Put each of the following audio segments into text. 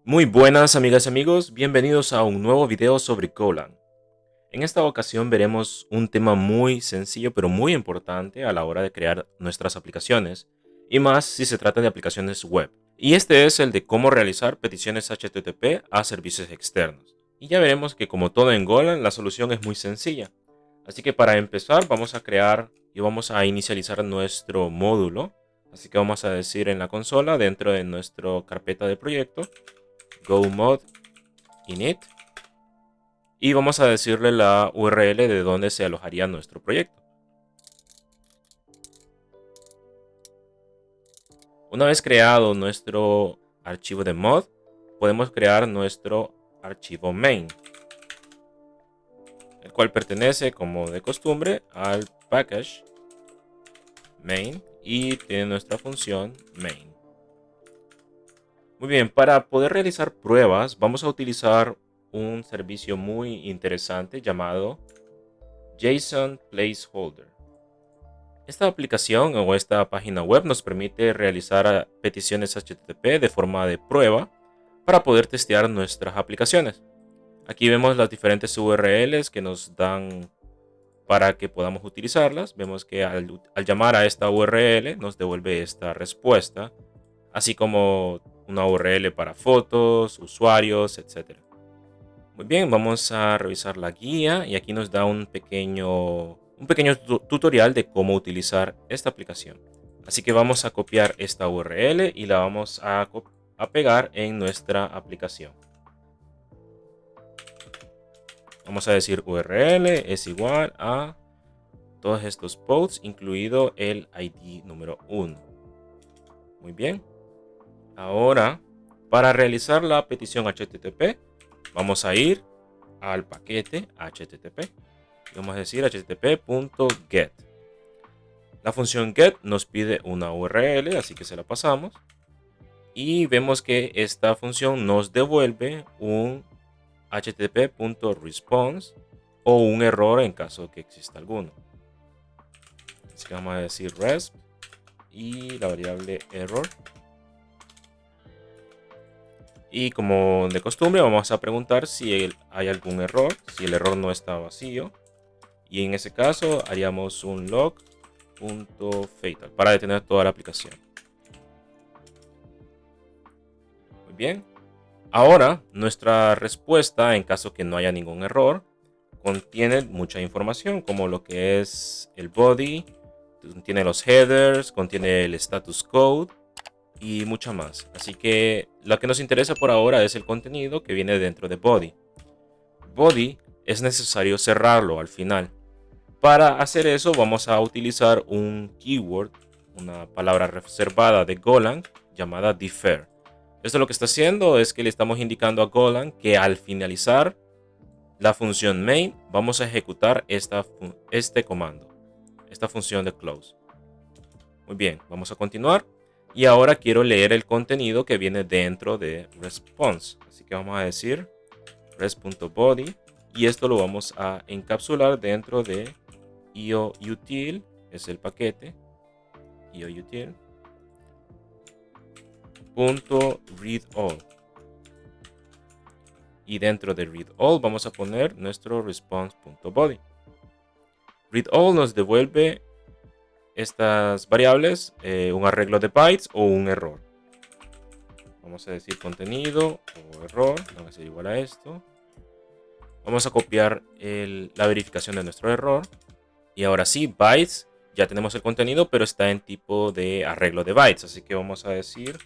Muy buenas amigas y amigos, bienvenidos a un nuevo video sobre Golang. En esta ocasión veremos un tema muy sencillo pero muy importante a la hora de crear nuestras aplicaciones, y más si se trata de aplicaciones web. Y este es el de cómo realizar peticiones HTTP a servicios externos. Y ya veremos que como todo en Golang la solución es muy sencilla. Así que para empezar vamos a crear y vamos a inicializar nuestro módulo. Así que vamos a decir en la consola dentro de nuestra carpeta de proyecto go mod init y vamos a decirle la URL de donde se alojaría nuestro proyecto. Una vez creado nuestro archivo de mod, podemos crear nuestro archivo main, el cual pertenece, como de costumbre, al package main y tiene nuestra función main. Muy bien, para poder realizar pruebas vamos a utilizar un servicio muy interesante llamado JSON Placeholder. Esta aplicación o esta página web nos permite realizar peticiones HTTP de forma de prueba para poder testear nuestras aplicaciones. Aquí vemos las diferentes URLs que nos dan para que podamos utilizarlas. Vemos que al llamar a esta URL nos devuelve esta respuesta, así como una URL para fotos, usuarios, etc. Muy bien, vamos a revisar la guía y aquí nos da un pequeño tutorial de cómo utilizar esta aplicación. Así que vamos a copiar esta URL y la vamos a pegar en nuestra aplicación. Vamos a decir URL es igual a todos estos posts, incluido el ID número 1. Muy bien. Ahora, para realizar la petición HTTP, vamos a ir al paquete HTTP. Y vamos a decir http.get. La función get nos pide una URL, así que se la pasamos. Y vemos que esta función nos devuelve un http.response o un error en caso que exista alguno. Así que vamos a decir resp y la variable error. Y como de costumbre vamos a preguntar si hay algún error, si el error no está vacío. Y en ese caso haríamos un log.fatal para detener toda la aplicación. Muy bien. Ahora nuestra respuesta, en caso que no haya ningún error, contiene mucha información como lo que es el body, contiene los headers, contiene el status code y mucha más. Así que lo que nos interesa por ahora es el contenido que viene dentro de body. Body es necesario cerrarlo al final. Para hacer eso vamos a utilizar un keyword, una palabra reservada de Golang llamada defer. Esto lo que está haciendo es que le estamos indicando a Golang que al finalizar la función main vamos a ejecutar este comando, esta función de close. Muy bien, vamos a continuar. Y ahora quiero leer el contenido que viene dentro de response. Así que vamos a decir res.body y esto lo vamos a encapsular dentro de io-util, es el paquete io-util.readAll. Y dentro de readAll vamos a poner nuestro response.body. ReadAll nos devuelve estas variables, un arreglo de bytes o un error. Vamos a decir contenido o error, van a ser igual a esto. Vamos a copiar la verificación de nuestro error. Y ahora sí, bytes, ya tenemos el contenido, pero está en tipo de arreglo de bytes. Así que vamos a decir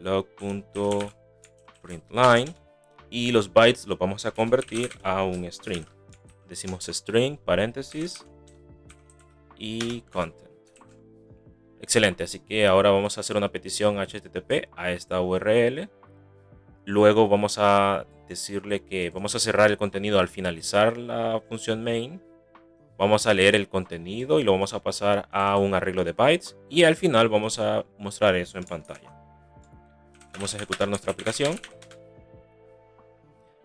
log.println y los bytes los vamos a convertir a un string. Decimos string, paréntesis y content. Excelente, así que ahora vamos a hacer una petición HTTP a esta URL. Luego vamos a decirle que vamos a cerrar el contenido al finalizar la función main. Vamos a leer el contenido y lo vamos a pasar a un arreglo de bytes. Y al final vamos a mostrar eso en pantalla. Vamos a ejecutar nuestra aplicación.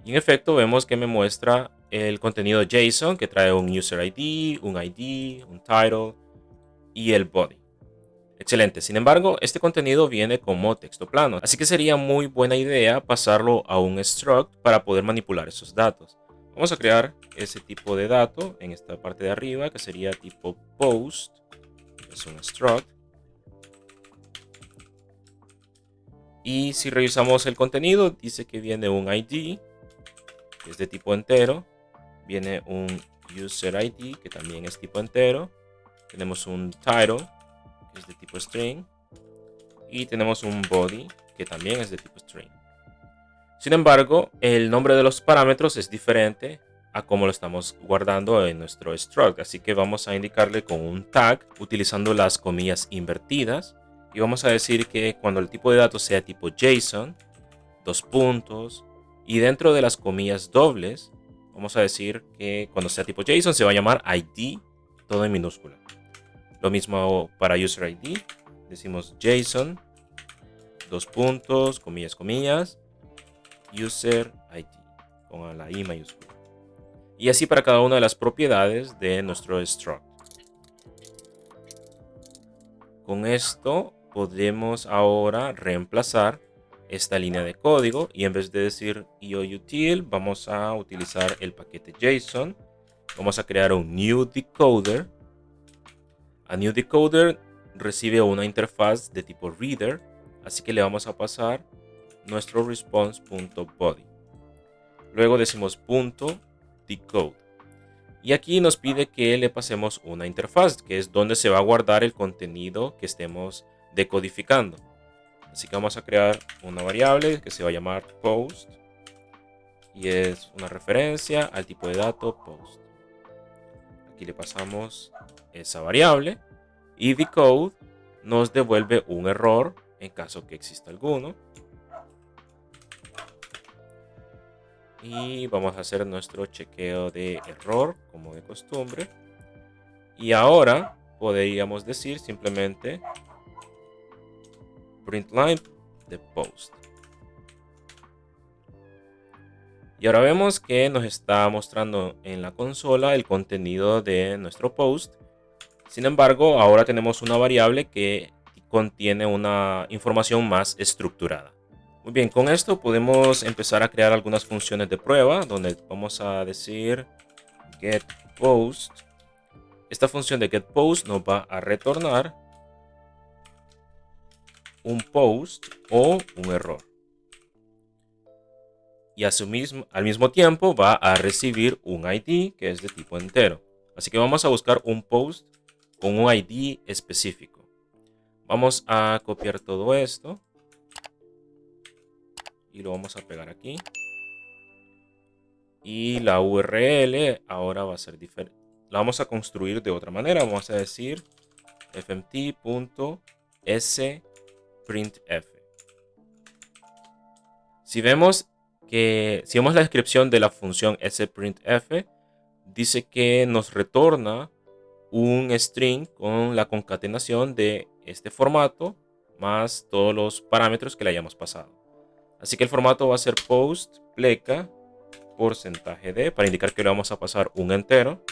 Y en efecto vemos que me muestra el contenido JSON que trae un user ID, un title y el body. Excelente. Sin embargo, este contenido viene como texto plano, así que sería muy buena idea pasarlo a un struct para poder manipular esos datos. Vamos a crear ese tipo de dato en esta parte de arriba, que sería tipo post, que es un struct. Y si revisamos el contenido, dice que viene un ID, que es de tipo entero. Viene un user ID, que también es tipo entero. Tenemos un title, que es de tipo string. Y tenemos un body, que también es de tipo string. Sin embargo, el nombre de los parámetros es diferente a como lo estamos guardando en nuestro struct. Así que vamos a indicarle con un tag utilizando las comillas invertidas. Y vamos a decir que cuando el tipo de datos sea tipo JSON, dos puntos, y dentro de las comillas dobles, vamos a decir que cuando sea tipo JSON se va a llamar ID, todo en minúscula. Lo mismo para user ID, decimos JSON, dos puntos, comillas, comillas, user ID, con la I mayúscula. Y así para cada una de las propiedades de nuestro struct. Con esto podemos ahora reemplazar esta línea de código y en vez de decir ioUtil vamos a utilizar el paquete JSON. Vamos a crear un new decoder. A new decoder recibe una interfaz de tipo reader, así que le vamos a pasar nuestro response.body. Luego decimos .decode. Y aquí nos pide que le pasemos una interfaz, que es donde se va a guardar el contenido que estemos decodificando. Así que vamos a crear una variable que se va a llamar post. Y es una referencia al tipo de dato post. Aquí le pasamos esa variable. Y decode nos devuelve un error en caso que exista alguno. Y vamos a hacer nuestro chequeo de error como de costumbre. Y ahora podríamos decir simplemente println de post. Y ahora vemos que nos está mostrando en la consola el contenido de nuestro post. Sin embargo, ahora tenemos una variable que contiene una información más estructurada. Muy bien, con esto podemos empezar a crear algunas funciones de prueba donde vamos a decir getPost. Esta función de getPost nos va a retornar un post o un error. Y al mismo tiempo va a recibir un ID que es de tipo entero. Así que vamos a buscar un post con un ID específico. Vamos a copiar todo esto y lo vamos a pegar aquí. Y la URL ahora va a ser diferente. La vamos a construir de otra manera. Vamos a decir fmt.sprintf. Si vemos la descripción de la función sprintf, dice que nos retorna un string con la concatenación de este formato más todos los parámetros que le hayamos pasado. Así que el formato va a ser post pleca porcentaje de, para indicar que le vamos a pasar un entero,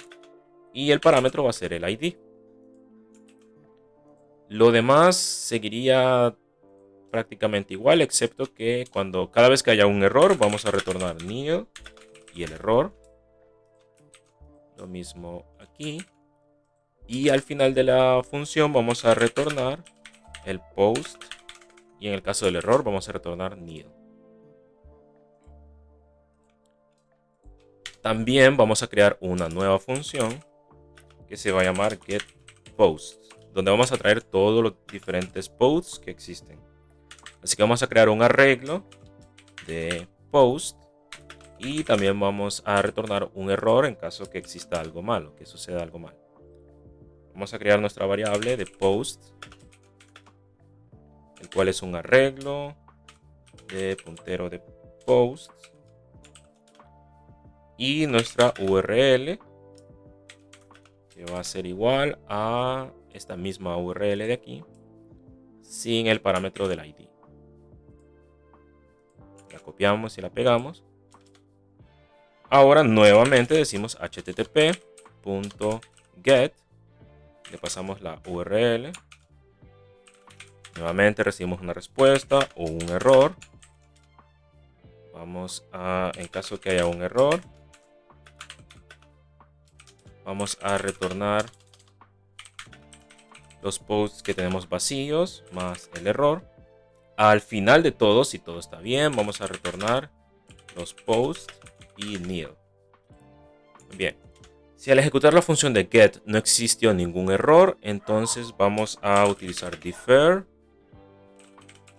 y el parámetro va a ser el ID. Lo demás seguiría prácticamente igual, excepto que cada vez que haya un error vamos a retornar nil y el error. Lo mismo aquí. Y al final de la función vamos a retornar el post. Y en el caso del error vamos a retornar nil. También vamos a crear una nueva función que se va a llamar getPost, donde vamos a traer todos los diferentes posts que existen. Así que vamos a crear un arreglo de post y también vamos a retornar un error en caso que exista algo malo, que suceda algo mal. Vamos a crear nuestra variable de post, el cual es un arreglo de puntero de post, y nuestra URL que va a ser igual a esta misma URL de aquí sin el parámetro del ID. La copiamos y la pegamos. Ahora nuevamente decimos http.get, le pasamos la URL Nuevamente recibimos una respuesta o un error. Vamos a, en caso que haya un error, vamos a retornar los posts que tenemos vacíos más el error. Al final de todo, si todo está bien, vamos a retornar los posts y nil. Bien. Si al ejecutar la función de get no existió ningún error, entonces vamos a utilizar defer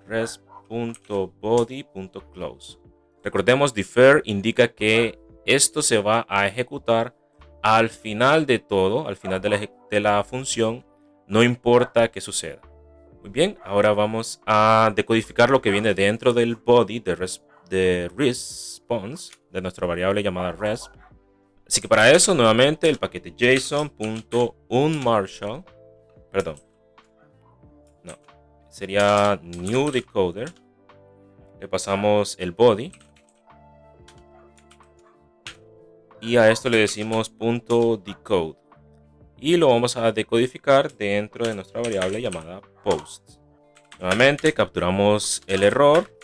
res.body.close. Recordemos, defer indica que esto se va a ejecutar al final de todo, al final de la función, no importa qué suceda. Muy bien, ahora vamos a decodificar lo que viene dentro del body de response, de nuestra variable llamada resp. Así que para eso, nuevamente, el paquete json.unmarshal, perdón, no, sería new decoder. Le pasamos el body. Y a esto le decimos .decode. Y lo vamos a decodificar dentro de nuestra variable llamada post. Nuevamente capturamos el error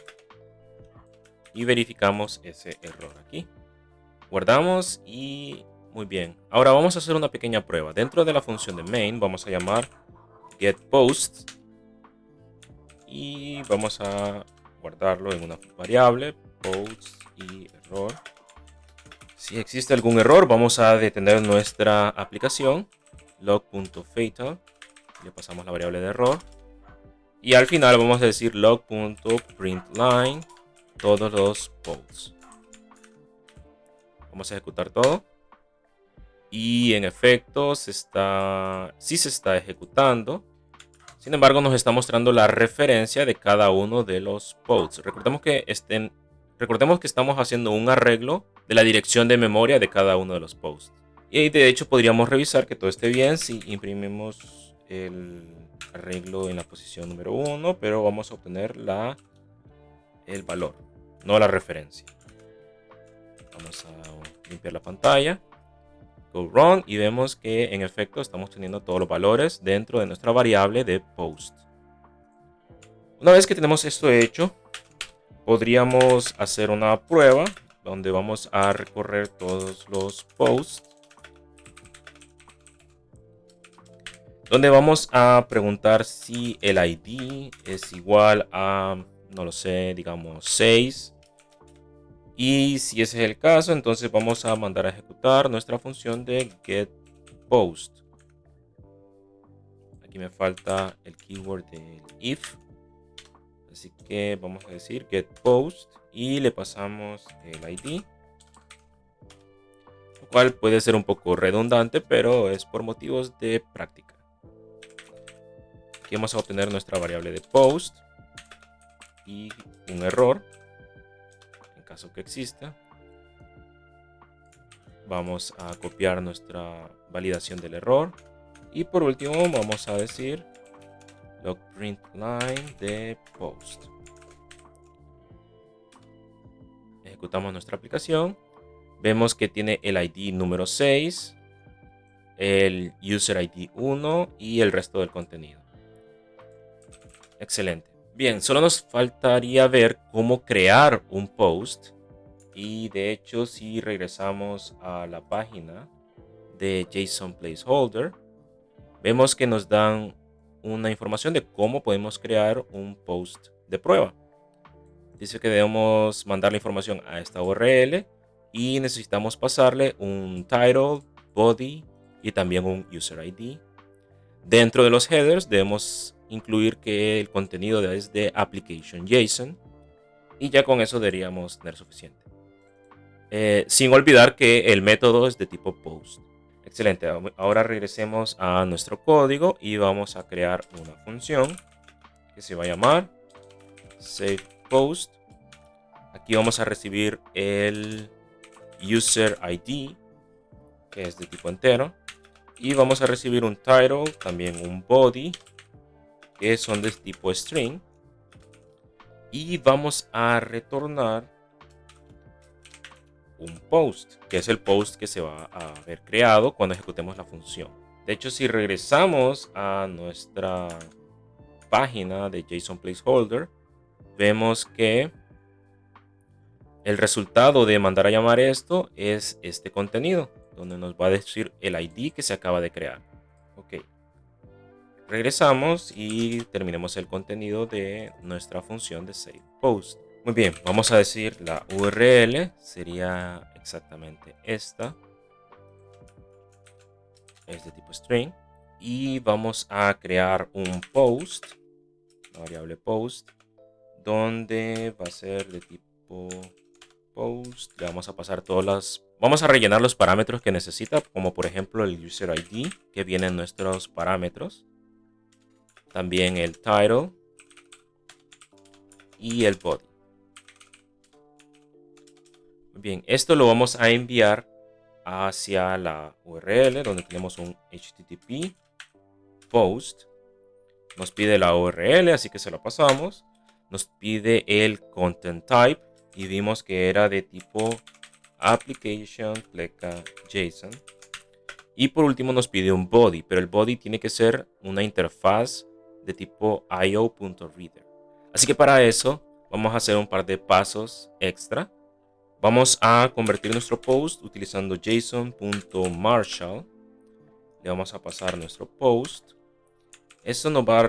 y verificamos ese error aquí. Guardamos y muy bien. Ahora vamos a hacer una pequeña prueba. Dentro de la función de main vamos a llamar getPost y vamos a guardarlo en una variable post y error. Si existe algún error, vamos a detener nuestra aplicación log.fatal, le pasamos la variable de error y al final vamos a decir log.println todos los posts. Vamos a ejecutar todo y en efecto sí se está ejecutando. Sin embargo, nos está mostrando la referencia de cada uno de los posts. Recordemos que estamos haciendo un arreglo de la dirección de memoria de cada uno de los posts. Y de hecho podríamos revisar que todo esté bien si imprimimos el arreglo en la posición número 1, pero vamos a obtener el valor, no la referencia. Vamos a limpiar la pantalla, go run y vemos que en efecto estamos teniendo todos los valores dentro de nuestra variable de post. Una vez que tenemos esto hecho, podríamos hacer una prueba donde vamos a recorrer todos los posts, donde vamos a preguntar si el ID es igual a, no lo sé, digamos 6. Y si ese es el caso, entonces vamos a mandar a ejecutar nuestra función de getPost. Aquí me falta el keyword del if. Así que vamos a decir getPost y le pasamos el ID. Lo cual puede ser un poco redundante, pero es por motivos de práctica. Aquí vamos a obtener nuestra variable de post y un error. En caso que exista, vamos a copiar nuestra validación del error. Y por último vamos a decir log.println de post. Ejecutamos nuestra aplicación. Vemos que tiene el ID número 6, el user ID 1 y el resto del contenido. Excelente. Bien, solo nos faltaría ver cómo crear un post. Y de hecho, si regresamos a la página de JSON Placeholder, vemos que nos dan una información de cómo podemos crear un post de prueba. Dice que debemos mandar la información a esta URL y necesitamos pasarle un title, body y también un user ID. Dentro de los headers debemos incluir que el contenido es de application JSON y ya con eso deberíamos tener suficiente. Sin olvidar que el método es de tipo post. Excelente, ahora regresemos a nuestro código y vamos a crear una función que se va a llamar savePost. Aquí vamos a recibir el user ID, que es de tipo entero, y vamos a recibir un title, también un body, que son de tipo string, y vamos a retornar un post, que es el post que se va a ver creado cuando ejecutemos la función. De hecho, si regresamos a nuestra página de JSON Placeholder, vemos que el resultado de mandar a llamar esto es este contenido, donde nos va a decir el ID que se acaba de crear. Ok. Regresamos y terminemos el contenido de nuestra función de SavePost. Muy bien, vamos a decir la URL sería exactamente esta. Es de tipo string. Y vamos a crear un post, la variable post, donde va a ser de tipo post. Le vamos a pasar vamos a rellenar los parámetros que necesita, como por ejemplo el user ID que viene en nuestros parámetros. También el title y el body. Bien, esto lo vamos a enviar hacia la URL donde tenemos un HTTP post. Nos pide la URL, así que se la pasamos. Nos pide el content type y vimos que era de tipo application pleca JSON. Y por último nos pide un body, pero el body tiene que ser una interfaz de tipo io.reader. Así que para eso vamos a hacer un par de pasos extra. Vamos a convertir nuestro post utilizando json.marshall. Le vamos a pasar nuestro post. Esto nos va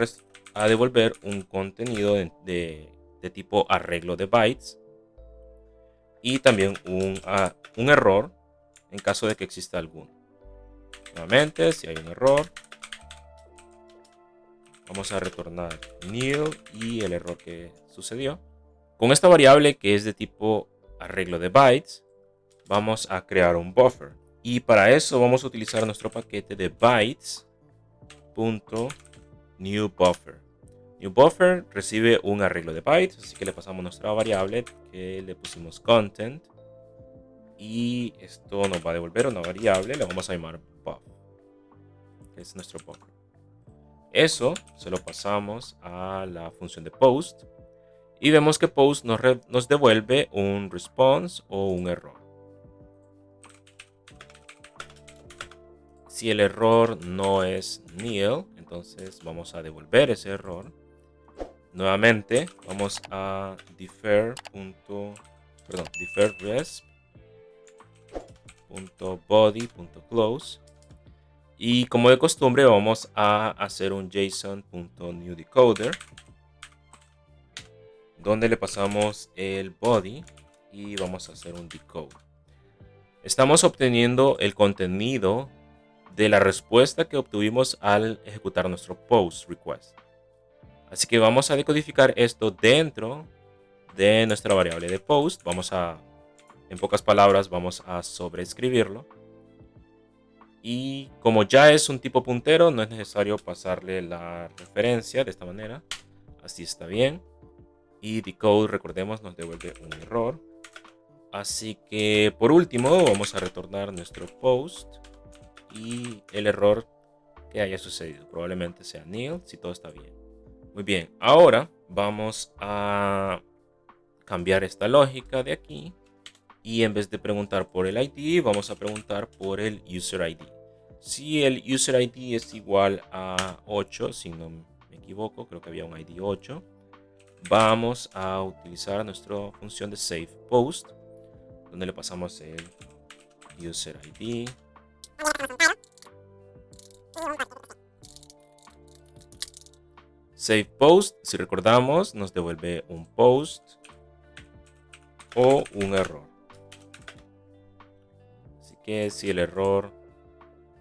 a devolver un contenido de tipo arreglo de bytes y también un error en caso de que exista alguno. Nuevamente, si hay un error, vamos a retornar nil y el error que sucedió. Con esta variable que es de tipo arreglo de bytes, vamos a crear un buffer. Y para eso vamos a utilizar nuestro paquete de bytes.newBuffer. NewBuffer recibe un arreglo de bytes, así que le pasamos nuestra variable que le pusimos content. Y esto nos va a devolver una variable, le vamos a llamar buff, que es nuestro buffer. Eso se lo pasamos a la función de post. Y vemos que post nos devuelve un response o un error. Si el error no es nil, entonces vamos a devolver ese error. Nuevamente vamos a defer.resp.body.close y como de costumbre vamos a hacer un json.newDecoder donde le pasamos el body y vamos a hacer un decode. Estamos obteniendo el contenido de la respuesta que obtuvimos al ejecutar nuestro post request. Así que vamos a decodificar esto dentro de nuestra variable de post. En pocas palabras, vamos a sobreescribirlo. Y como ya es un tipo puntero, no es necesario pasarle la referencia de esta manera. Así está bien. Y decode, recordemos, nos devuelve un error. Así que por último, vamos a retornar nuestro post y el error que haya sucedido. Probablemente sea nil si todo está bien. Muy bien, ahora vamos a cambiar esta lógica de aquí y en vez de preguntar por el ID, vamos a preguntar por el user ID. Si el user ID es igual a 8, si no me equivoco, creo que había un ID 8, vamos a utilizar nuestra función de SavePost, donde le pasamos el user ID. SavePost, si recordamos, nos devuelve un post o un error. Así que si el error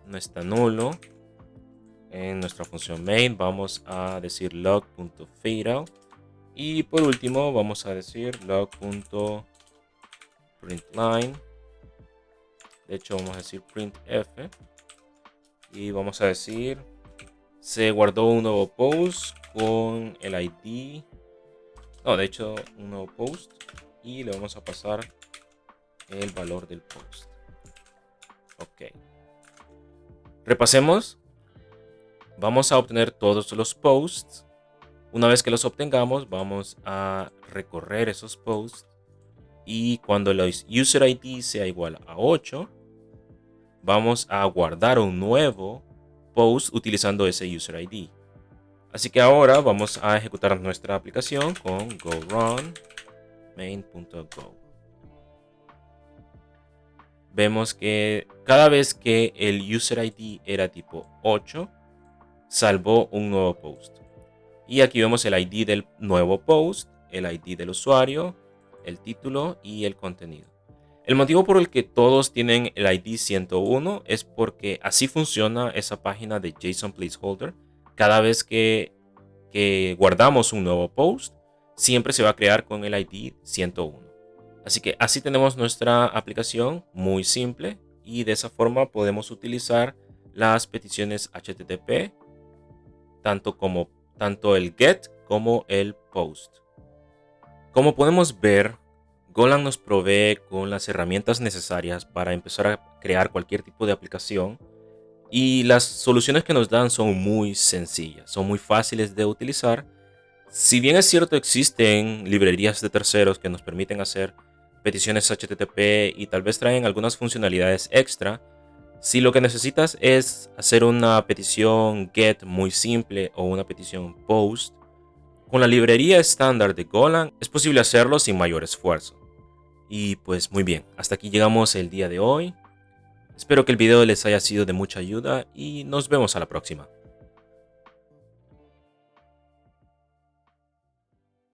no está nulo, en nuestra función main vamos a decir log.fadeout y por último vamos a decir log.println. De hecho vamos a decir printf y vamos a decir se guardó un nuevo post con el ID, de hecho un nuevo post y le vamos a pasar el valor del post. Ok, repasemos. Vamos a obtener todos los posts. Una vez que los obtengamos, vamos a recorrer esos posts y cuando el user ID sea igual a 8, vamos a guardar un nuevo post utilizando ese user ID. Así que ahora vamos a ejecutar nuestra aplicación con go run main.go. Vemos que cada vez que el user ID era tipo 8, salvó un nuevo post. Y aquí vemos el ID del nuevo post, el ID del usuario, el título y el contenido. El motivo por el que todos tienen el ID 101 es porque así funciona esa página de JSON Placeholder. Cada vez que guardamos un nuevo post, siempre se va a crear con el ID 101. Así que así tenemos nuestra aplicación muy simple y de esa forma podemos utilizar las peticiones HTTP tanto el get como el post. Como podemos ver, Golang nos provee con las herramientas necesarias para empezar a crear cualquier tipo de aplicación y las soluciones que nos dan son muy sencillas, son muy fáciles de utilizar. Si bien es cierto, existen librerías de terceros que nos permiten hacer peticiones HTTP y tal vez traen algunas funcionalidades extra, si lo que necesitas es hacer una petición GET muy simple o una petición POST, con la librería estándar de Golang es posible hacerlo sin mayor esfuerzo. Y pues muy bien, hasta aquí llegamos el día de hoy. Espero que el video les haya sido de mucha ayuda y nos vemos a la próxima.